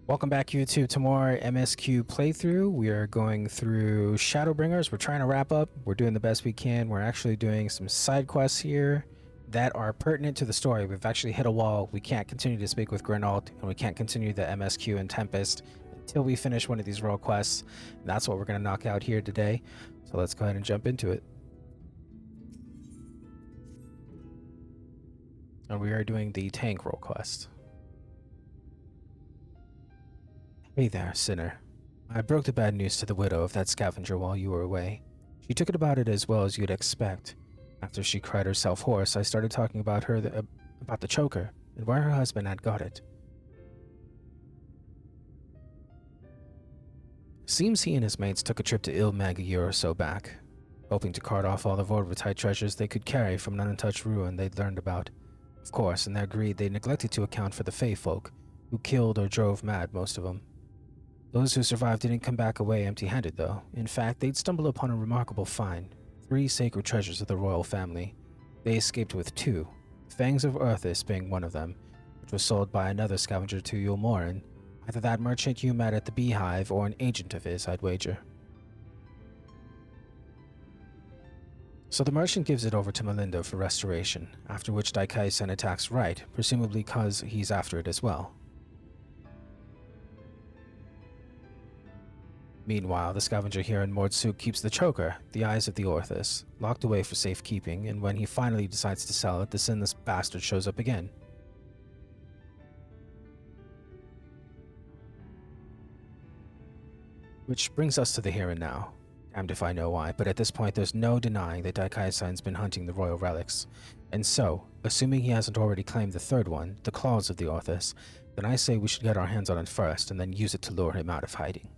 Welcome back, YouTube, to more MSQ playthrough. We are going through Shadowbringers. We're trying to wrap up. We're doing the best we can. We're actually doing some side quests here that are pertinent to the story. We've actually hit a wall. We can't continue to speak with Grenald, and we can't continue the MSQ and Tempest until we finish one of these role quests. And that's what we're going to knock out here today. So let's go ahead and jump into it. And we are doing the tank role quest. Hey there, sinner. I broke the bad news to the widow of that scavenger while you were away. She took it about it as well as you'd expect. After she cried herself hoarse, I started talking about her about the choker and where her husband had got it. Seems he and his mates took a trip to Ilmag a year or so back, hoping to cart off all the Vorvatite treasures they could carry from an untouched ruin they'd learned about. Of course, in their greed, they neglected to account for the Fey folk, who killed or drove mad most of them. Those who survived didn't come back away empty-handed, though. In fact, they'd stumbled upon a remarkable find: 3 sacred treasures of the royal family. They escaped with 2, Fangs of Earthis being one of them, which was sold by another scavenger to Yulmorin. Either that merchant you met at the Beehive or an agent of his, I'd wager. So the merchant gives it over to Melinda for restoration, after which Daikaisen attacks Right, presumably because he's after it as well. Meanwhile, the scavenger here in Mordsuk keeps the choker, the Eyes of the Orthis, locked away for safekeeping, and when he finally decides to sell it, the sinless bastard shows up again. Which brings us to the here and now. Damned if I know why, but at this point there's no denying that Daikaisen's been hunting the royal relics. And so, assuming he hasn't already claimed the third one, the Claws of the Orthis, then I say we should get our hands on it first and then use it to lure him out of hiding.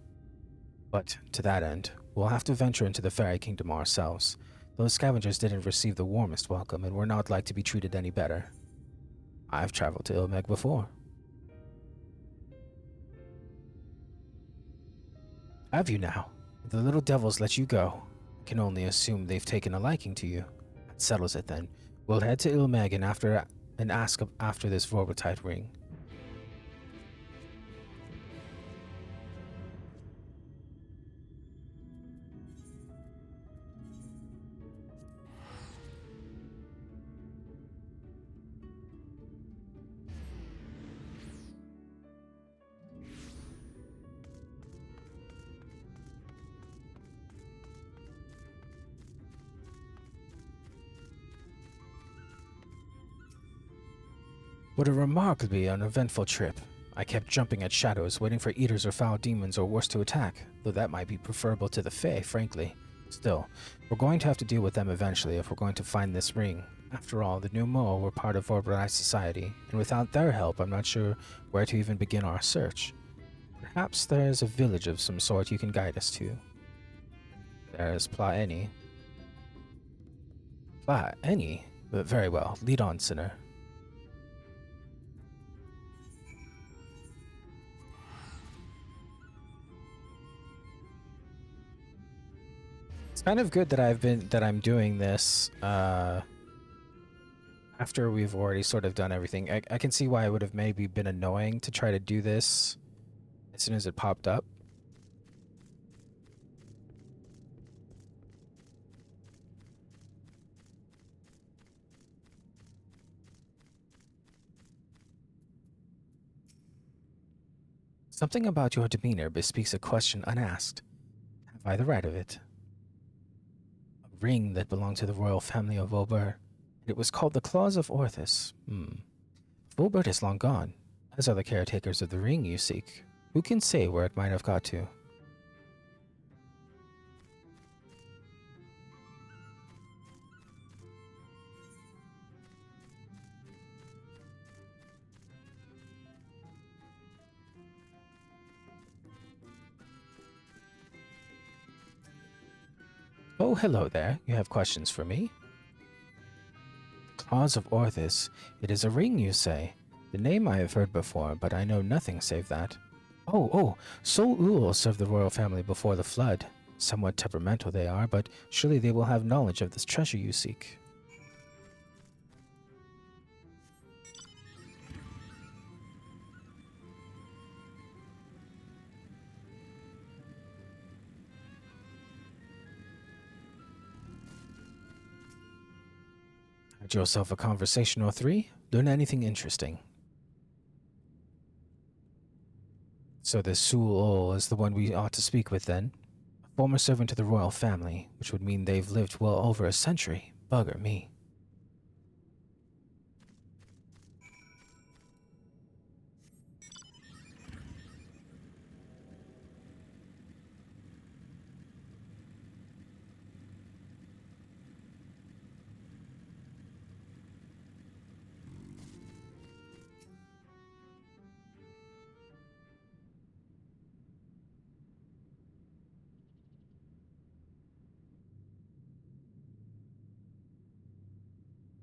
But, to that end, we'll have to venture into the Fairy Kingdom ourselves. Those scavengers didn't receive the warmest welcome, and we're not like to be treated any better. I've traveled to Ilmeg before. Have you now? The little devils let you go. I can only assume they've taken a liking to you. That settles it then. We'll head to Ilmeg and ask after this Vorvatite ring. What a remarkably uneventful trip. I kept jumping at shadows, waiting for eaters or foul demons or worse to attack, though that might be preferable to the Fae, frankly. Still, we're going to have to deal with them eventually if we're going to find this ring. After all, the New Mo were part of Vorbrite society, and without their help, I'm not sure where to even begin our search. Perhaps there's a village of some sort you can guide us to. There's Plaeni. Plaeni? Very well, lead on, sinner. It's kind of good that I'm doing this after we've already sort of done everything. I can see why it would have maybe been annoying to try to do this as soon as it popped up. Something about your demeanor bespeaks a question unasked. Have I the right of it? A ring that belonged to the royal family of Volbert. It was called the Claws of Orthis. Volbert is long gone, as are the caretakers of the ring you seek. Who can say where it might have got to? Oh, hello there. You have questions for me? Claws of Orthis. It is a ring, you say? The name I have heard before, but I know nothing save that. Oh, Sol Uul served the royal family before the flood. Somewhat temperamental they are, but surely they will have knowledge of this treasure you seek. Get yourself a conversation or three. Learn anything interesting. So this Sul is the one we ought to speak with then? A former servant to the royal family, which would mean they've lived well over a century. Bugger me.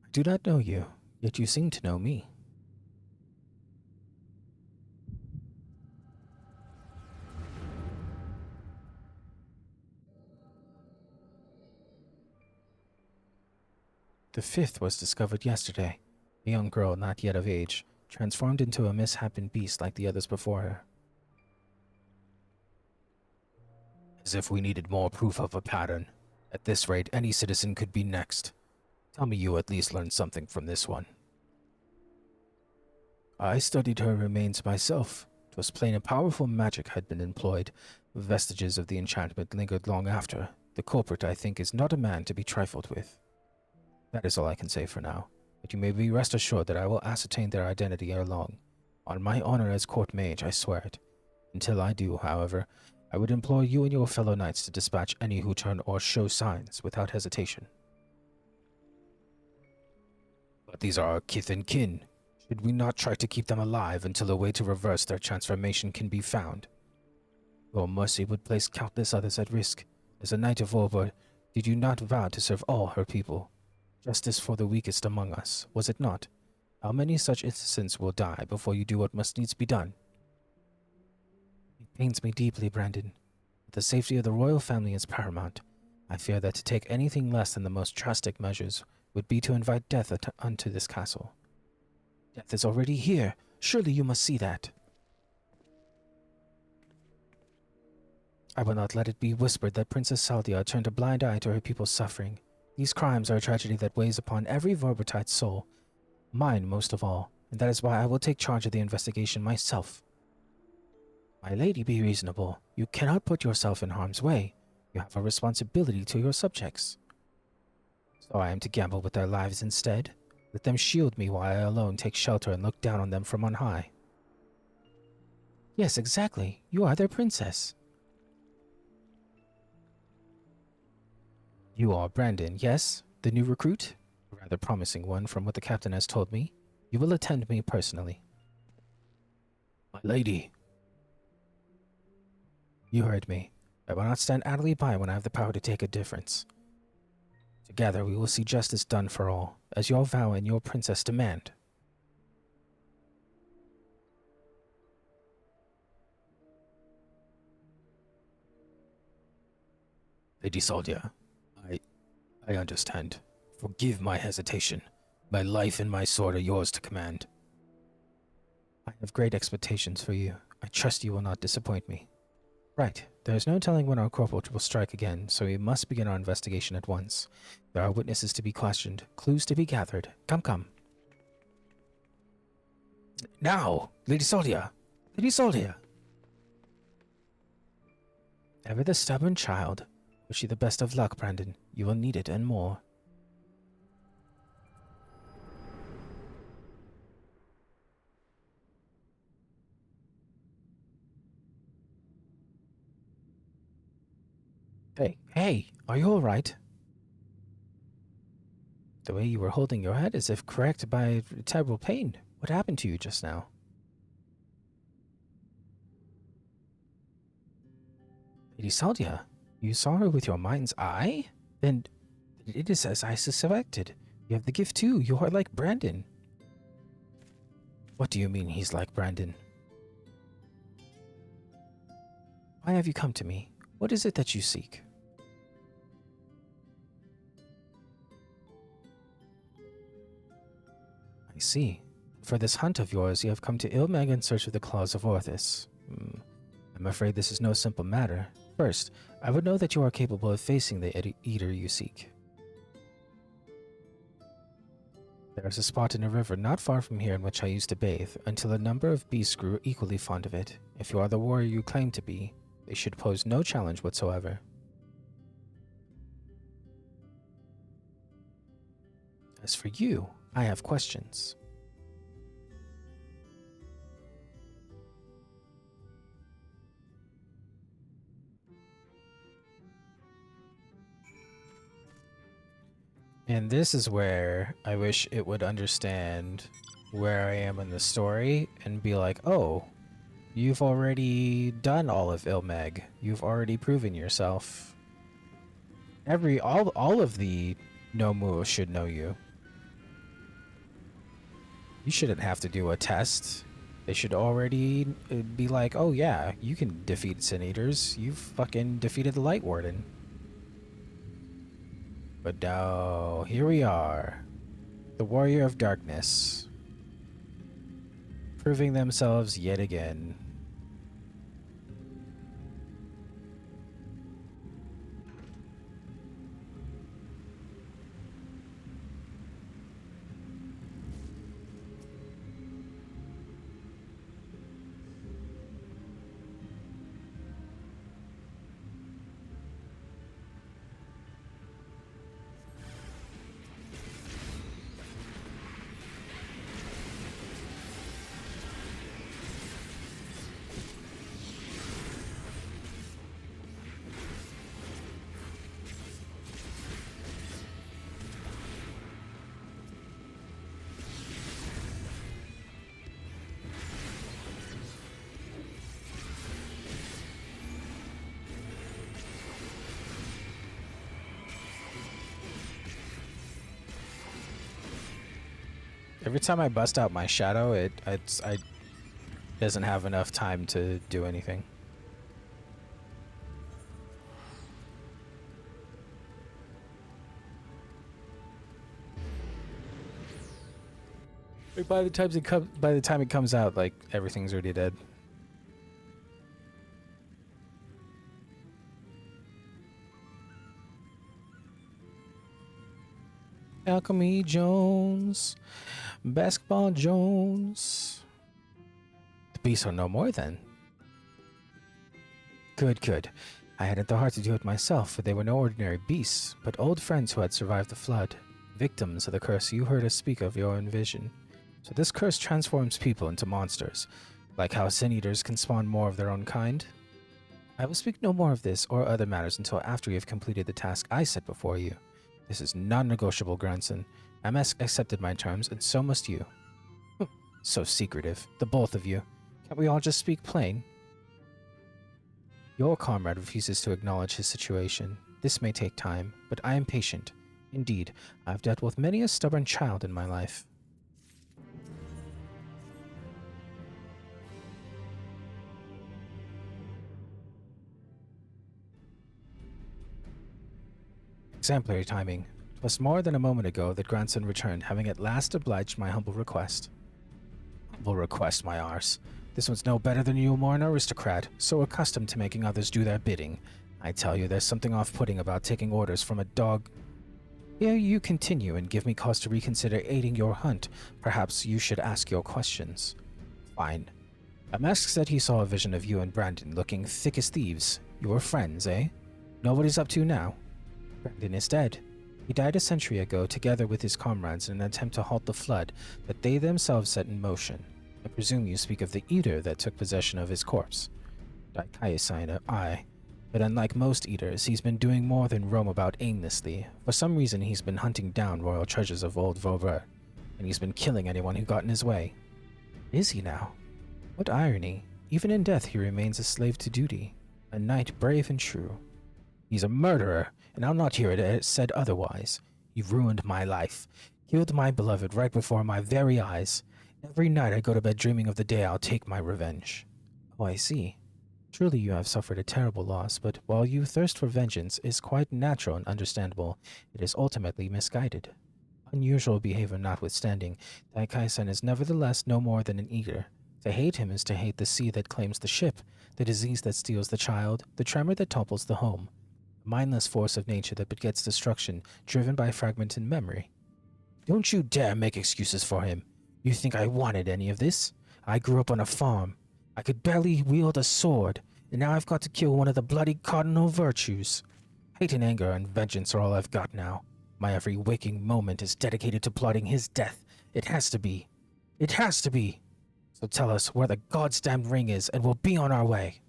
I do not know you, yet you seem to know me. The fifth was discovered yesterday. A young girl not yet of age, transformed into a misshapen beast like the others before her. As if we needed more proof of a pattern. At this rate, any citizen could be next. Tell me you at least learned something from this one. I studied her remains myself. 'Twas plain a powerful magic had been employed. Vestiges of the enchantment lingered long after. The culprit, I think, is not a man to be trifled with. That is all I can say for now, but you may be rest assured that I will ascertain their identity ere long. On my honor as court mage, I swear it. Until I do, however, I would implore you and your fellow knights to dispatch any who turn or show signs without hesitation. But these are our kith and kin. Should we not try to keep them alive until a way to reverse their transformation can be found? Your mercy would place countless others at risk. As a knight of Orvor, did you not vow to serve all her people? Justice for the weakest among us, was it not? How many such innocents will die before you do what must needs be done? It pains me deeply, Brandon. But the safety of the royal family is paramount. I fear that to take anything less than the most drastic measures would be to invite death unto this castle. Death is already here. Surely you must see that. I will not let it be whispered that Princess Saldia turned a blind eye to her people's suffering. These crimes are a tragedy that weighs upon every Verbertite's soul, mine most of all, and that is why I will take charge of the investigation myself. My lady, be reasonable. You cannot put yourself in harm's way. You have a responsibility to your subjects. So I am to gamble with their lives instead? Let them shield me while I alone take shelter and look down on them from on high. Yes, exactly. You are their princess. You are Brandon, yes? The new recruit? A rather promising one from what the captain has told me. You will attend me personally. My lady. You heard me. I will not stand idly by when I have the power to take a difference. Together we will see justice done for all, as your vow and your princess demand. Lady Saldia, I understand. Forgive my hesitation. My life and my sword are yours to command. I have great expectations for you. I trust you will not disappoint me. Right. There is no telling when our corporal will strike again, so we must begin our investigation at once. There are witnesses to be questioned, clues to be gathered. Come, come. Now! Lady Saldia! Lady Saldia! Ever the stubborn child. Wish you the best of luck, Brandon. You will need it and more. Hey, are you alright? The way you were holding your head as if cracked by terrible pain. What happened to you just now? Lady Saldia, you saw her with your mind's eye? Then it is as I suspected. You have the gift too. You are like Brandon. What do you mean he's like Brandon? Why have you come to me? What is it that you seek? I see. For this hunt of yours, you have come to Ilmag in search of the claws of Orthus. I'm afraid this is no simple matter. First, I would know that you are capable of facing the eater you seek. There is a spot in a river not far from here in which I used to bathe, until a number of beasts grew equally fond of it. If you are the warrior you claim to be, they should pose no challenge whatsoever. As for you, I have questions. And this is where I wish it would understand where I am in the story and be like, oh, you've already done all of Ilmeg. You've already proven yourself. All of the Nomu should know you. You shouldn't have to do a test. They should already be like, oh yeah, you can defeat Sin Eaters. You fucking defeated the Light Warden. But no, here we are. The Warrior of Darkness. Proving themselves yet again. Every time I bust out my shadow, it doesn't have enough time to do anything. Like by the time it comes out, like everything's already dead. Alchemy Jones. Basketball Jones. The beasts are no more then. Good, good. I hadn't the heart to do it myself, for they were no ordinary beasts, but old friends who had survived the flood, victims of the curse you heard us speak of your own vision. So this curse transforms people into monsters, like how Sin Eaters can spawn more of their own kind. I will speak no more of this or other matters until after you have completed the task I set before you. This is non-negotiable, grandson. MSQ accepted my terms, and so must you. So secretive, the both of you. Can't we all just speak plain? Your comrade refuses to acknowledge his situation. This may take time, but I am patient. Indeed, I have dealt with many a stubborn child in my life. Exemplary timing. 'Twas more than a moment ago that grandson returned, having at last obliged my humble request. Humble request, my arse. This one's no better than you, more an aristocrat, so accustomed to making others do their bidding. I tell you, there's something off-putting about taking orders from a dog. Ere you continue and give me cause to reconsider aiding your hunt, perhaps you should ask your questions. Fine. MSQ said he saw a vision of you and Brandon looking thick as thieves. You were friends, eh? Know what he's up to now? Brandon is dead. He died a century ago together with his comrades in an attempt to halt the flood that they themselves set in motion. I presume you speak of the Eater that took possession of his corpse. Daikaiosina, aye. But unlike most Eaters, he's been doing more than roam about aimlessly. For some reason he's been hunting down royal treasures of old Vauvert, and he's been killing anyone who got in his way. Is he now? What irony. Even in death he remains a slave to duty. A knight brave and true. He's a murderer, and I'll not hear it said otherwise. You've ruined my life. Killed my beloved right before my very eyes. Every night I go to bed dreaming of the day I'll take my revenge. Oh, I see. Truly you have suffered a terrible loss, but while you thirst for vengeance is quite natural and understandable, it is ultimately misguided. Unusual behavior notwithstanding, Daikaisan is nevertheless no more than an eater. To hate him is to hate the sea that claims the ship, the disease that steals the child, the tremor that topples the home. A mindless force of nature that begets destruction, driven by fragmented memory. Don't you dare make excuses for him. You think I wanted any of this? I grew up on a farm. I could barely wield a sword, and now I've got to kill one of the bloody cardinal virtues. Hate and anger and vengeance are all I've got now. My every waking moment is dedicated to plotting his death. It has to be. It has to be. So tell us where the goddamn ring is, and we'll be on our way.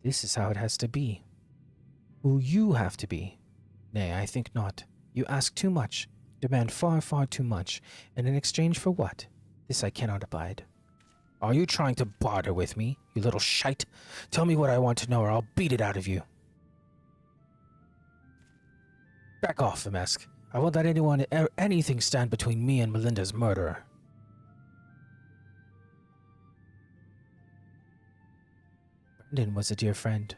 This is how it has to be. Who you have to be. Nay, I think not. You ask too much, demand far, far too much, and in exchange for what? This I cannot abide. Are you trying to barter with me, you little shite? Tell me what I want to know, or I'll beat it out of you. Back off, MSQ. I won't let anything stand between me and Melinda's murderer. Brendan was a dear friend.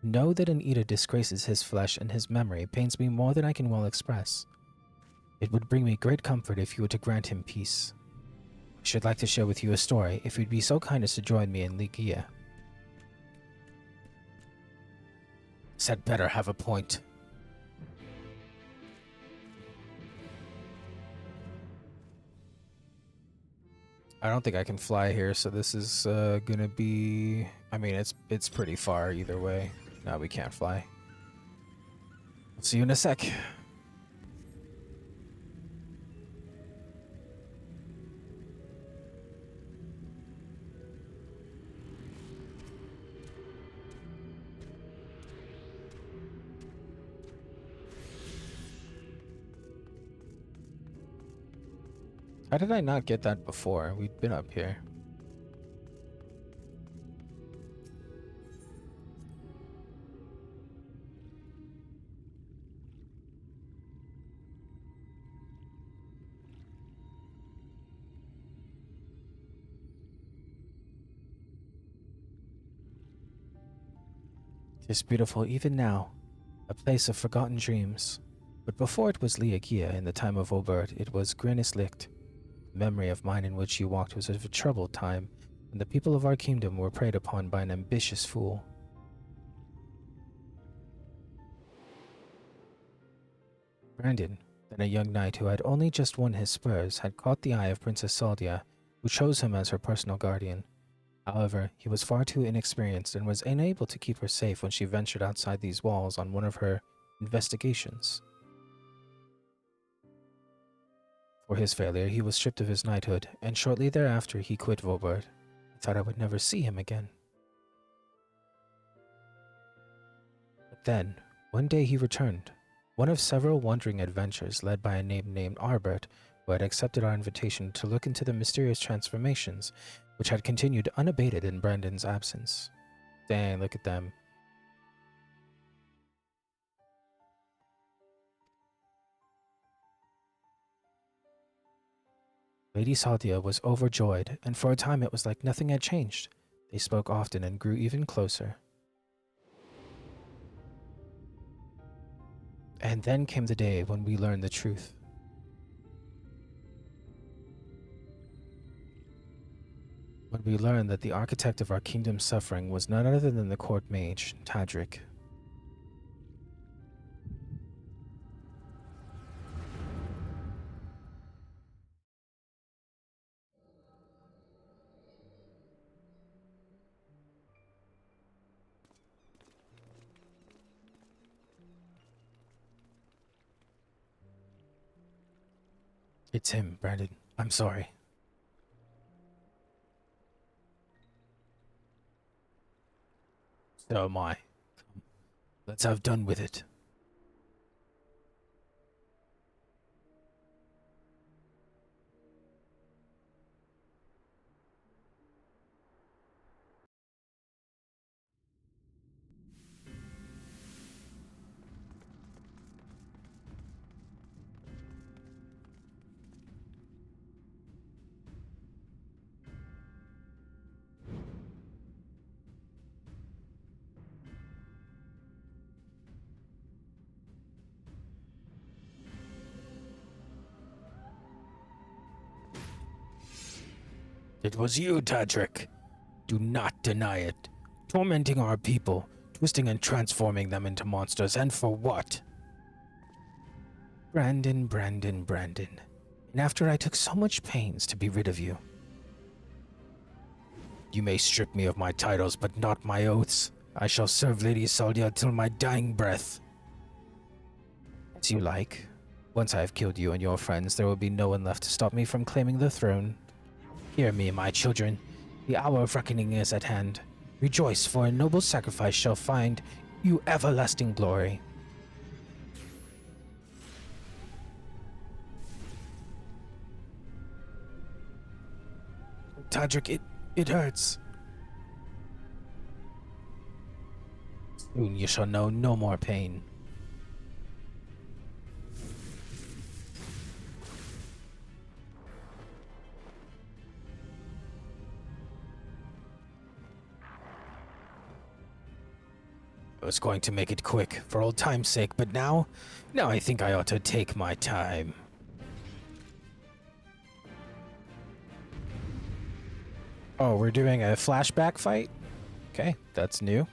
To know that an eater disgraces his flesh and his memory pains me more than I can well express. It would bring me great comfort if you were to grant him peace. I should like to share with you a story, if you'd be so kind as to join me in Ligia. Said better have a point. I don't think I can fly here, so this is gonna be... I mean, it's pretty far either way. No, we can't fly. I'll see you in a sec. How did I not get that before? We'd been up here. Tis beautiful even now, a place of forgotten dreams. But before it was Liagia in the time of Obert, it was Grinnis Licht. The memory of mine in which you walked was of a troubled time, when the people of our kingdom were preyed upon by an ambitious fool. Brandon, then a young knight who had only just won his spurs, had caught the eye of Princess Saldia, who chose him as her personal guardian. However, he was far too inexperienced and was unable to keep her safe when she ventured outside these walls on one of her investigations. For his failure, he was stripped of his knighthood, and shortly thereafter he quit Vobert. I thought I would never see him again. But then, one day he returned, one of several wandering adventures led by a named Arbert, who had accepted our invitation to look into the mysterious transformations which had continued unabated in Brandon's absence. Dang, look at them. Lady Saldia was overjoyed, and for a time it was like nothing had changed. They spoke often and grew even closer. And then came the day when we learned the truth. When we learned that the architect of our kingdom's suffering was none other than the court mage, Tadric. It's him, Brandon. I'm sorry. So am I. Come, let's have done with it. It was you, Tadric. Do not deny it. Tormenting our people, twisting and transforming them into monsters, and for what? Brandon, Brandon, Brandon. And after I took so much pains to be rid of you. You may strip me of my titles, but not my oaths. I shall serve Lady Saldia till my dying breath. As you like. Once I have killed you and your friends, there will be no one left to stop me from claiming the throne. Hear me, my children. The hour of reckoning is at hand. Rejoice, for a noble sacrifice shall find you everlasting glory. Tadric, it hurts. Soon you shall know no more pain. I was going to make it quick, for old time's sake, but now I think I ought to take my time. Oh, we're doing a flashback fight? Okay, that's new.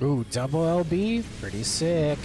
Ooh, double LB? Pretty sick.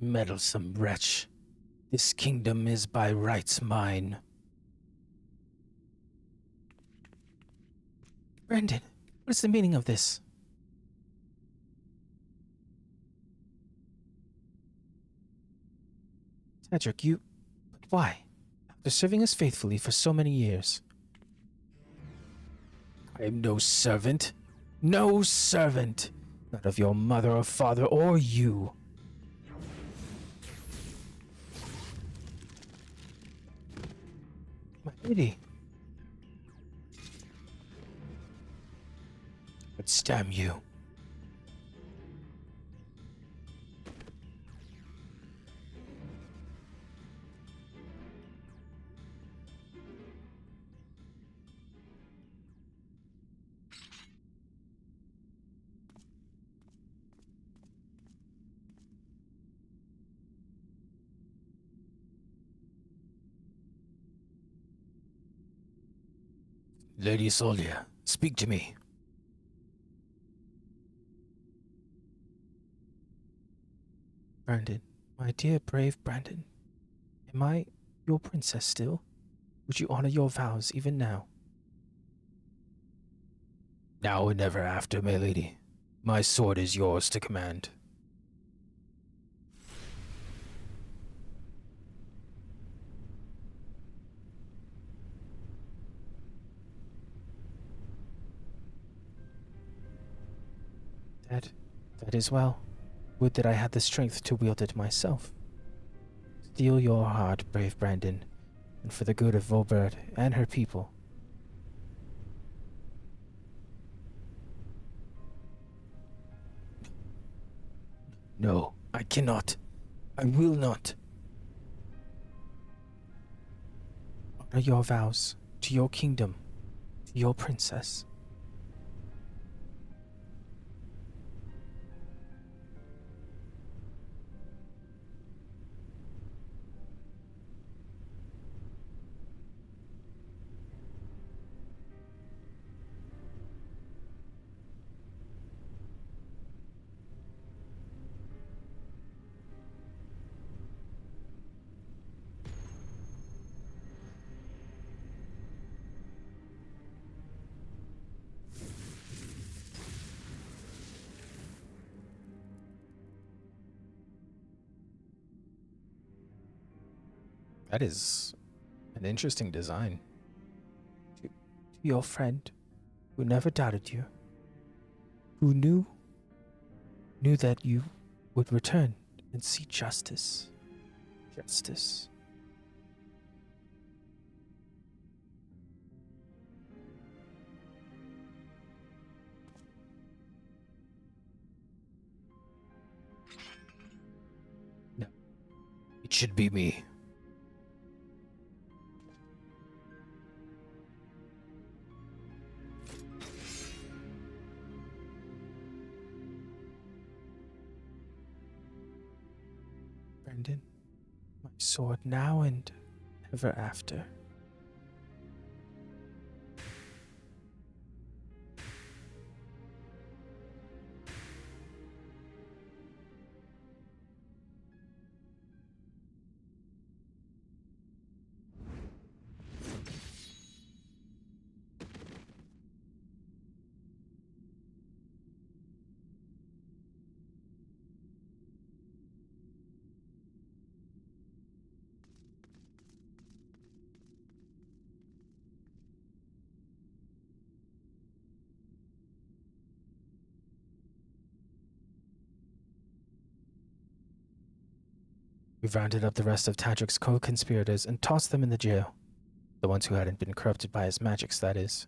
Meddlesome wretch. This kingdom is by rights mine. Brandon, what is the meaning of this? Tadric, you... But why? After serving us faithfully for so many years. I am no servant. No servant! Not of your mother or father or you. My lady. But damn you. Lady Solia, speak to me. Brandon, my dear brave Brandon, am I your princess still? Would you honor your vows even now? Now and ever after, my lady. My sword is yours to command. That is well. Would that I had the strength to wield it myself. Steel your heart, brave Brandon, and for the good of Volbert and her people. No, I cannot. I will not. Honor your vows to your kingdom, to your princess. That is an interesting design. To your friend, who never doubted you, who knew that you would return and see justice. Justice. No, it should be me. Brendan, my sword now and ever after. We rounded up the rest of Tadric's co-conspirators and tossed them in the jail. The ones who hadn't been corrupted by his magics, that is.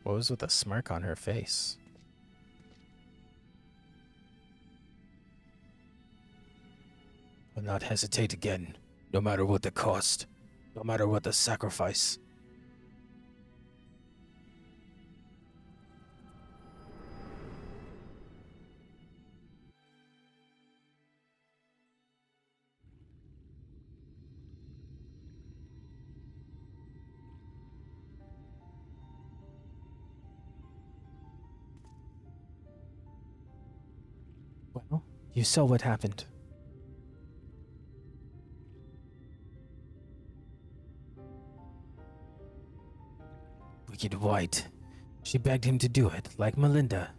What was with the smirk on her face? I'll not hesitate again, no matter what the cost, no matter what the sacrifice. Well, you saw what happened. Wicked White. She begged him to do it, like Melinda.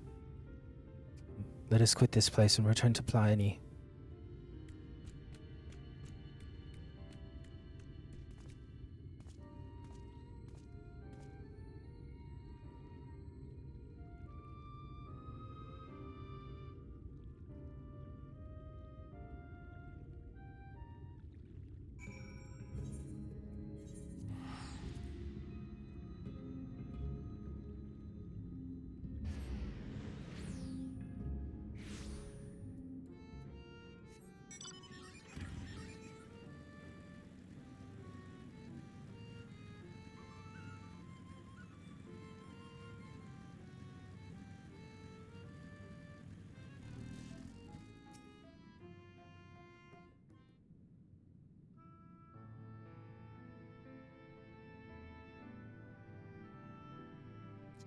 Let us quit this place and return to Pliny.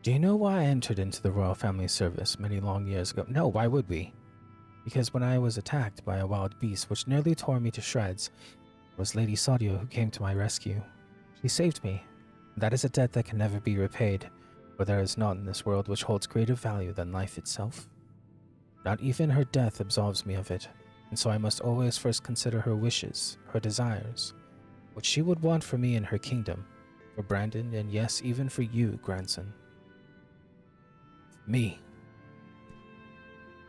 Do you know why I entered into the royal family service many long years ago? No, why would we? Because when I was attacked by a wild beast which nearly tore me to shreds, it was Lady Saudio who came to my rescue. She saved me. That is a debt that can never be repaid, for there is naught in this world which holds greater value than life itself. Not even her death absolves me of it, and so I must always first consider her wishes, her desires, what she would want for me in her kingdom, for Brandon, and yes, even for you, grandson. Me.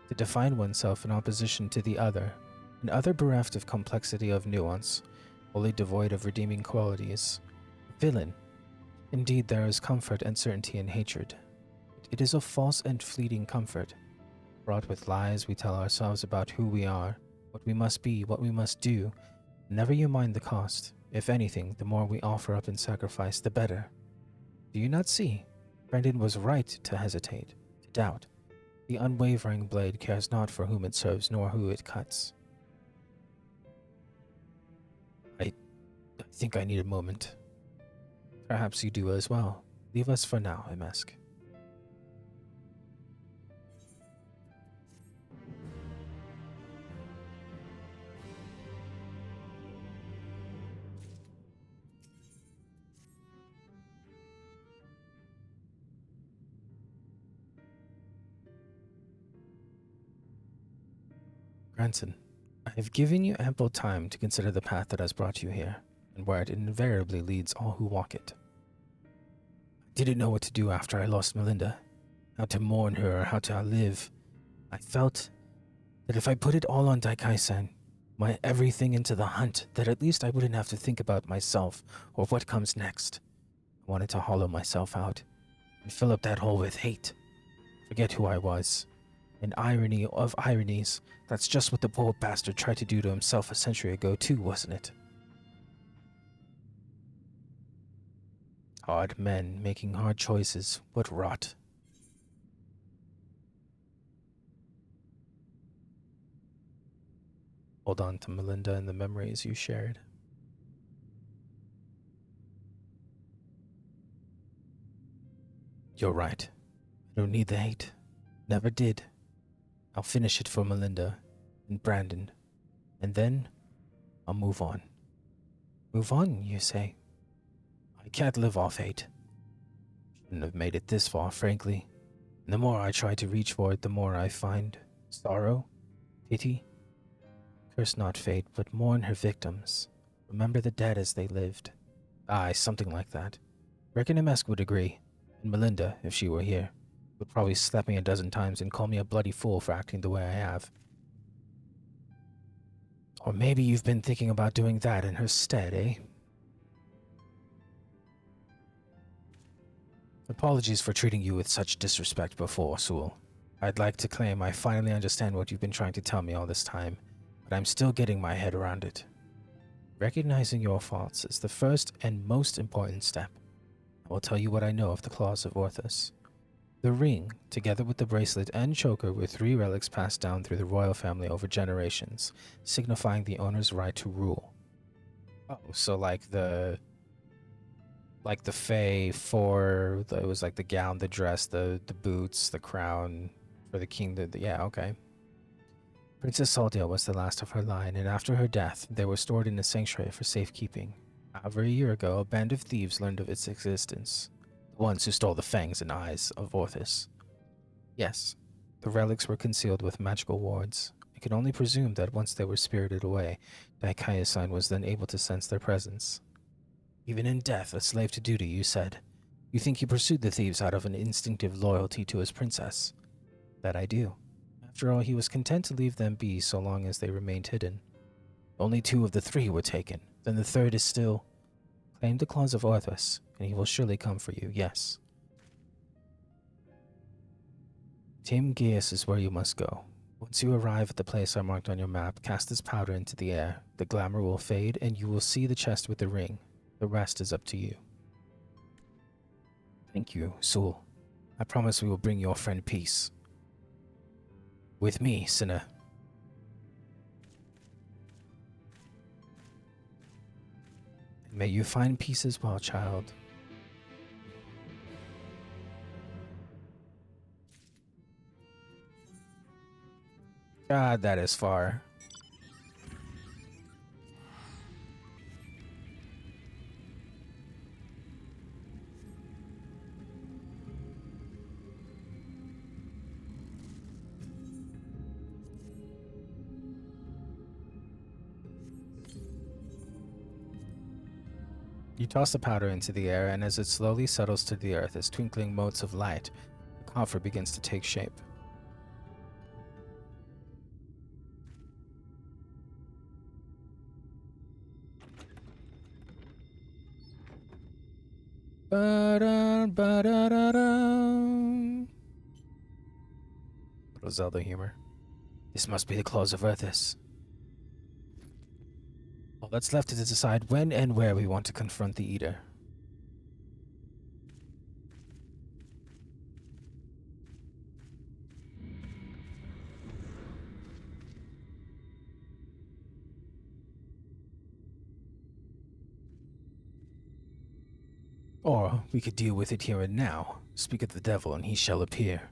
To define oneself in opposition to the other, an other bereft of complexity of nuance, wholly devoid of redeeming qualities. Villain. Indeed, there is comfort and certainty in hatred. It is a false and fleeting comfort. Wrought with lies we tell ourselves about who we are, what we must be, what we must do. Never you mind the cost. If anything, the more we offer up in sacrifice, the better. Do you not see? Brandon was right to hesitate, to doubt. The unwavering blade cares not for whom it serves nor who it cuts. I think I need a moment. Perhaps you do as well. Leave us for now, MSQ. Branson, I have given you ample time to consider the path that has brought you here, and where it invariably leads all who walk it. I didn't know what to do after I lost Melinda, how to mourn her or how to live. I felt that if I put it all on Daikai-san, my everything into the hunt, that at least I wouldn't have to think about myself or what comes next. I wanted to hollow myself out and fill up that hole with hate. Forget who I was. An irony of ironies, that's just what the poor bastard tried to do to himself a century ago too, wasn't it? Hard men making hard choices, what rot. Hold on to Melinda and the memories you shared. You're right. I don't need the hate. Never did. I'll finish it for Melinda and Brandon, and then I'll move on. Move on, you say? I can't live off hate. Shouldn't have made it this far, frankly. And the more I try to reach for it, the more I find sorrow, pity. Curse not fate, but mourn her victims. Remember the dead as they lived. Aye, something like that. Reckon MSQ would agree. And Melinda, if she were here, would probably slap me a dozen times and call me a bloody fool for acting the way I have. Or maybe you've been thinking about doing that in her stead, eh? Apologies for treating you with such disrespect before, Sewell. I'd like to claim I finally understand what you've been trying to tell me all this time, but I'm still getting my head around it. Recognizing your faults is the first and most important step. I will tell you what I know of the claws of Orthus. The ring, together with the bracelet and choker, were 3 relics passed down through the royal family over generations, signifying the owner's right to rule. Oh, so like the Fae for it was like the gown, the dress, the boots, the crown for the king. Yeah, okay. Princess Saldale was the last of her line, and after her death, they were stored in a sanctuary for safekeeping. However, a year ago, a band of thieves learned of its existence. The ones who stole the fangs and eyes of Orthus. Yes, the relics were concealed with magical wards. I can only presume that once they were spirited away, Daikai-san was then able to sense their presence. Even in death, a slave to duty, you said. You think he pursued the thieves out of an instinctive loyalty to his princess? That I do. After all, he was content to leave them be so long as they remained hidden. Only 2 of the 3 were taken, then the 3rd is still... Claim the claws of Orthus, and he will surely come for you, yes. Team Gaius is where you must go. Once you arrive at the place I marked on your map, cast this powder into the air. The glamour will fade, and you will see the chest with the ring. The rest is up to you. Thank you, Sewell. I promise we will bring your friend peace. With me, sinner. May you find peace as well, child. God, that is far. You toss the powder into the air, and as it slowly settles to the earth as twinkling motes of light, the coffer begins to take shape. Little Zelda humor. This must be the claws of Orthus. All that's left is to decide when and where we want to confront the Eater. Or we could deal with it here and now. Speak of the devil and he shall appear.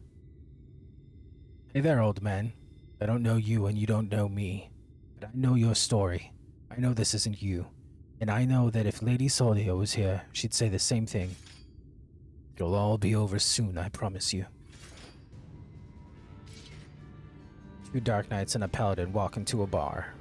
Hey there, old man. I don't know you and you don't know me, but I know your story. I know this isn't you, and I know that if Lady Soldio was here, she'd say the same thing. It'll all be over soon, I promise you. Two Dark Knights and a Paladin walk into a bar.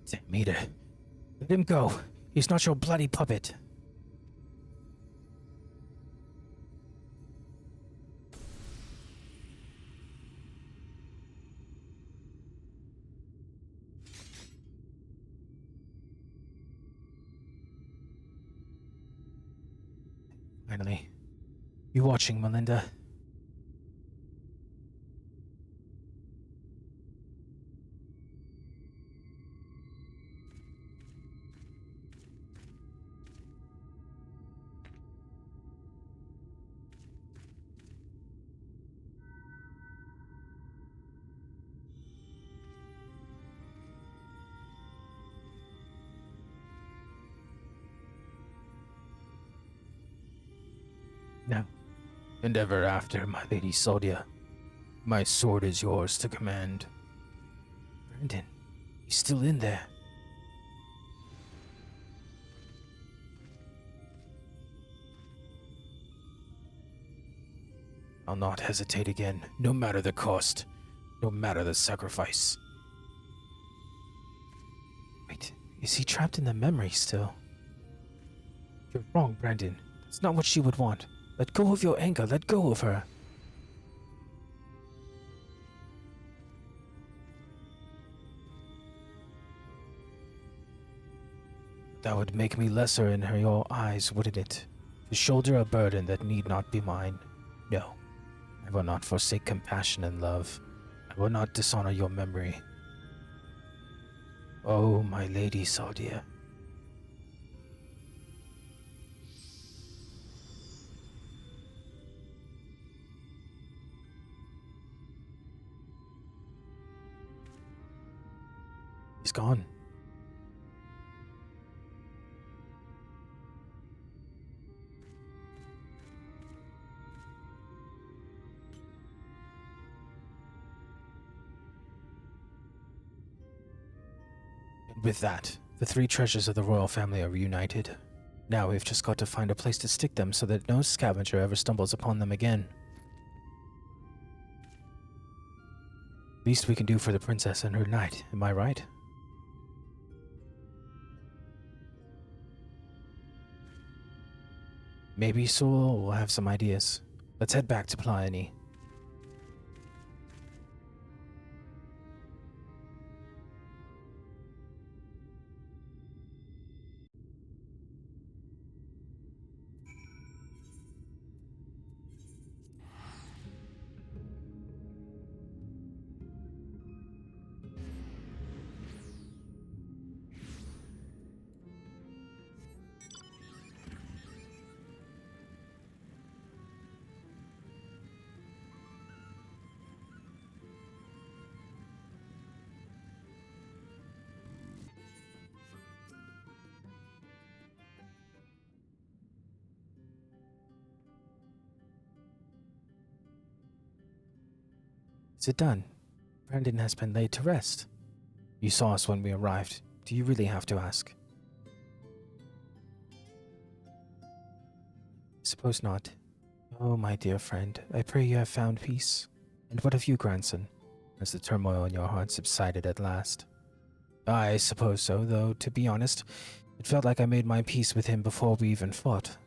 Damn eater. Let him go. He's not your bloody puppet. Finally. You watching, Melinda? No. And ever after, my lady Sodia. My sword is yours to command. Brandon, he's still in there. I'll not hesitate again, no matter the cost, no matter the sacrifice. Wait, is he trapped in the memory still? You're wrong, Brandon. That's not what she would want. Let go of your anger, let go of her. That would make me lesser in your eyes, wouldn't it? To shoulder a burden that need not be mine. No, I will not forsake compassion and love. I will not dishonor your memory. Oh, my lady Saldia. He's gone. And with that, the three treasures of the royal family are reunited. Now we've just got to find a place to stick them so that no scavenger ever stumbles upon them again. Least we can do for the princess and her knight, am I right? Maybe Sewell will have some ideas. Let's head back to Pliony. Is it done? Brandon has been laid to rest. You saw us when we arrived. Do you really have to ask? Suppose not. Oh, my dear friend, I pray you have found peace. And what of you, grandson? Has the turmoil in your heart subsided at last? I suppose so, though, to be honest, it felt like I made my peace with him before we even fought.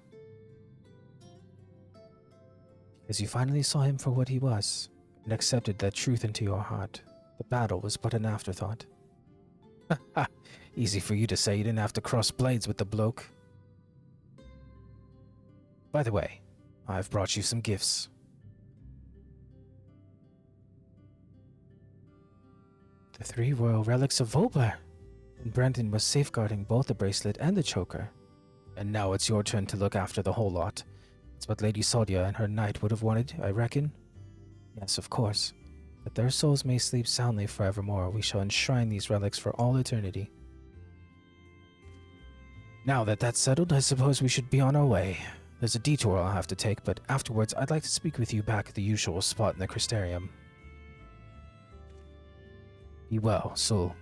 Because you finally saw him for what he was, and accepted that truth into your heart. The battle was but an afterthought. Ha! Easy for you to say, you didn't have to cross blades with the bloke. By the way, I've brought you some gifts. The 3 royal relics of Volbar. And Brandon was safeguarding both the bracelet and the choker. And now it's your turn to look after the whole lot. It's what Lady Sodia and her knight would have wanted, I reckon. Yes, of course. That their souls may sleep soundly forevermore, we shall enshrine these relics for all eternity. Now that that's settled, I suppose we should be on our way. There's a detour I'll have to take, but afterwards I'd like to speak with you back at the usual spot in the Crystarium. Be well, Sul.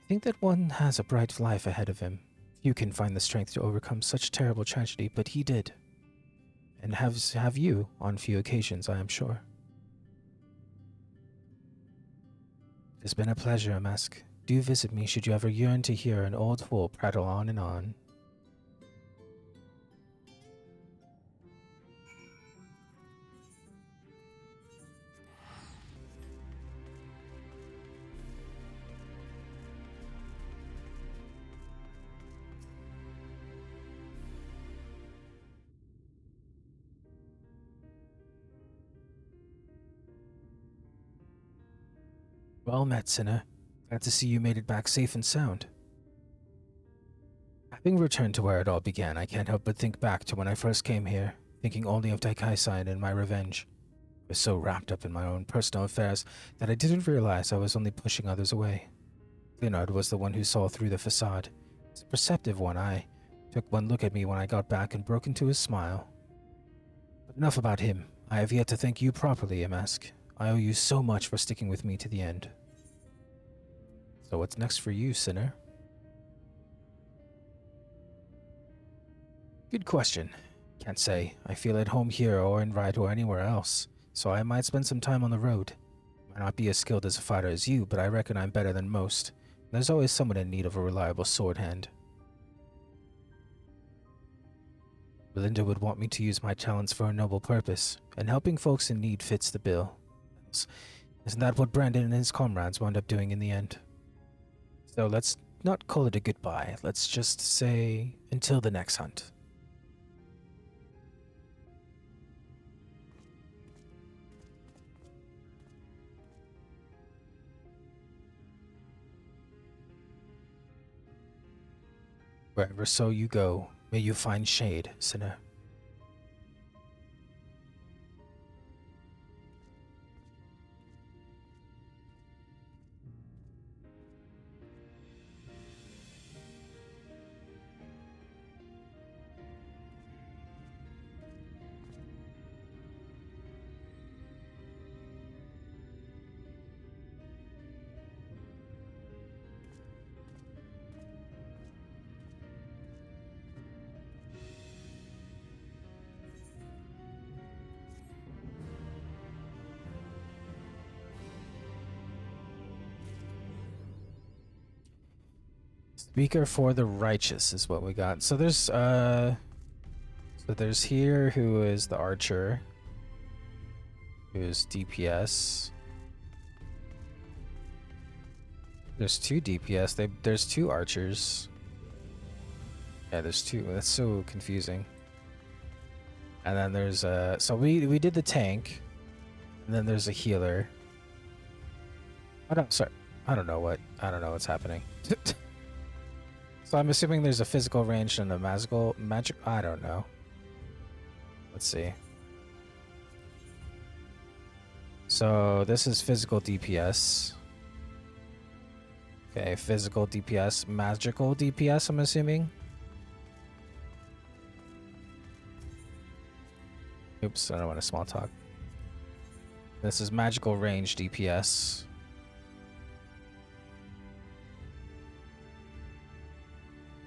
I think that one has a bright life ahead of him. You can find the strength to overcome such terrible tragedy, but he did. And have you on few occasions, I am sure. It's been a pleasure, MSQ. Do visit me should you ever yearn to hear an old fool prattle on and on. Well met, sinner. Glad to see you made it back safe and sound. Having returned to where it all began, I can't help but think back to when I first came here, thinking only of Daikaisai and my revenge. I was so wrapped up in my own personal affairs that I didn't realize I was only pushing others away. Leonard was the one who saw through the facade. It's a perceptive one. I took one look at me when I got back and broke into his smile. But enough about him. I have yet to thank you properly, MSQ. I owe you so much for sticking with me to the end. So what's next for you, sinner? Good question. Can't say. I feel at home here or in Ride or anywhere else, so I might spend some time on the road. Might not be as skilled as a fighter as you, but I reckon I'm better than most. There's always someone in need of a reliable sword hand. Belinda would want me to use my talents for a noble purpose, and helping folks in need fits the bill. Isn't that what Brandon and his comrades wound up doing in the end? So let's not call it a goodbye. Let's just say until the next hunt. Wherever so you go, may you find shade, sinner. Speaker for the righteous is what we got. So there's here who is the archer, who's DPS. There's two DPS. There's two archers. Yeah, there's two. That's so confusing. And then there's so we did the tank, and then there's a healer. Sorry. I don't know what's happening. So I'm assuming there's a physical range and a magic. I don't know. Let's see. So this is physical DPS. Okay, physical DPS, magical DPS, I'm assuming. Oops, I don't want to small talk. This is magical range DPS.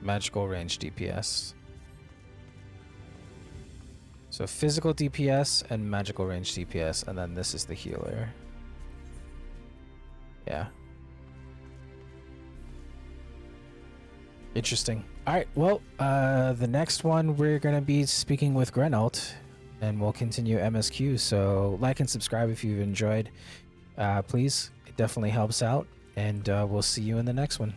Magical range DPS. So physical DPS and magical range DPS, and then this is the healer. Yeah. Interesting. Alright, well, the next one we're gonna be speaking with Grenalt, and we'll continue MSQ, so like and subscribe if you've enjoyed. Please, it definitely helps out, and we'll see you in the next one.